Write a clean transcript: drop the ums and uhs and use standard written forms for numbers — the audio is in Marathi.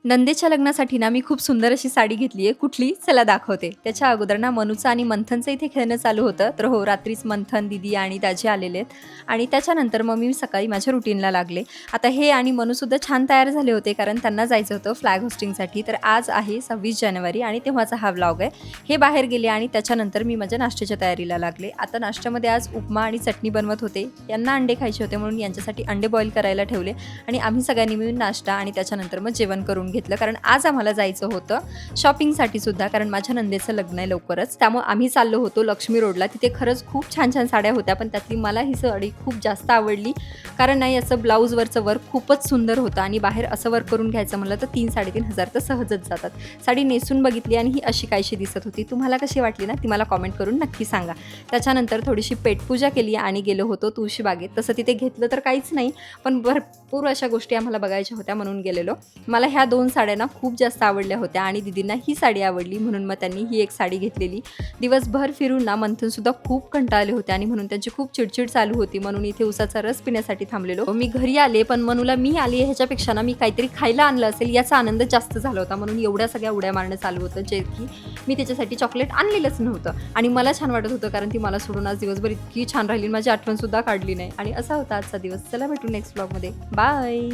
नंदेच्या लग्नासाठी ना मी खूप सुंदर अशी साडी घेतली आहे. कुठली? चला दाखवते. त्याच्या अगोदर ना मनूचं आणि मंथनचं इथे खेळणं चालू होतं. तर हो, रात्रीच मंथन, दीदी आणि दाजी आलेले आहेत आणि त्याच्यानंतर मग मी सकाळी माझ्या रुटीनला लागले. आता हे आणि मनूसुद्धा छान तयार झाले होते कारण त्यांना जायचं होतं फ्लॅग होस्टिंगसाठी. तर आज आहे 26 जानेवारी आणि तेव्हाचा हा व्लॉग आहे. हे बाहेर गेले आणि त्याच्यानंतर मी माझ्या नाश्त्याच्या तयारीला लागले. आता नाश्त्यामध्ये आज उपमा आणि चटणी बनवत होते. यांना अंडे खायचे होते म्हणून यांच्यासाठी अंडे बॉईल करायला ठेवले आणि आम्ही सगळ्यांनी मिळून नाश्ता आणि त्याच्यानंतर मग जेवण करून घेतलं. कारण आज आम्हाला जायचं होतं शॉपिंगसाठी सुद्धा, कारण माझ्या नंदेचं लग्न आहे लवकरच. त्यामुळे आम्ही चाललो होतो लक्ष्मी रोडला. तिथे खरंच खूप छान छान साड्या होत्या, पण त्यातली मला ही साडी खूप जास्त आवडली कारण नाही याचं ब्लाऊजवरचं वर्क खूपच सुंदर होतं आणि बाहेर असं वर्क करून घ्यायचं म्हणलं तर 3-3.5 हजार तर सहजच जातात. साडी नेसून बघितली आणि ही अशी कायशी दिसत होती. तुम्हाला कशी वाटली ना ती मला कॉमेंट करून नक्की सांगा. त्याच्यानंतर थोडीशी पेटपूजा केली आणि गेलो होतो तुळशीबागेत. तसं तिथे घेतलं तर काहीच नाही, पण भरपूर अशा गोष्टी आम्हाला बघायच्या होत्या म्हणून गेलेलो. मला ह्या 2 साड्या ना खूप जास्त आवडल्या होत्या आणि दीदींना ही साडी आवडली म्हणून मग त्यांनी ही एक साडी घेतलेली. दिवसभर फिरून ना मंथनसुद्धा खूप कंटाळले होते आणि म्हणून त्यांची खूप चिडचिड चालू होती. म्हणून इथे उसाचा रस पिण्यासाठी थांबलेलो. मी घरी आले, पण मनूला मी आली ह्याच्यापेक्षा ना मी काहीतरी खायला आणलं असेल याचा आनंद जास्त झाला होता. म्हणून एवढ्या सगळ्या उड्या मारणं चालू होतं, जे की मी त्याच्यासाठी चॉकलेट आणलेलंच नव्हतं आणि मला छान वाटत होतं कारण ती मला सोडून आज दिवसभर इतकी छान राहिली, माझी आठवणसुद्धा काढली नाही. आणि असा होता आजचा दिवस. चला भेटू नेक्स्ट व्लॉगमध्ये. बाय.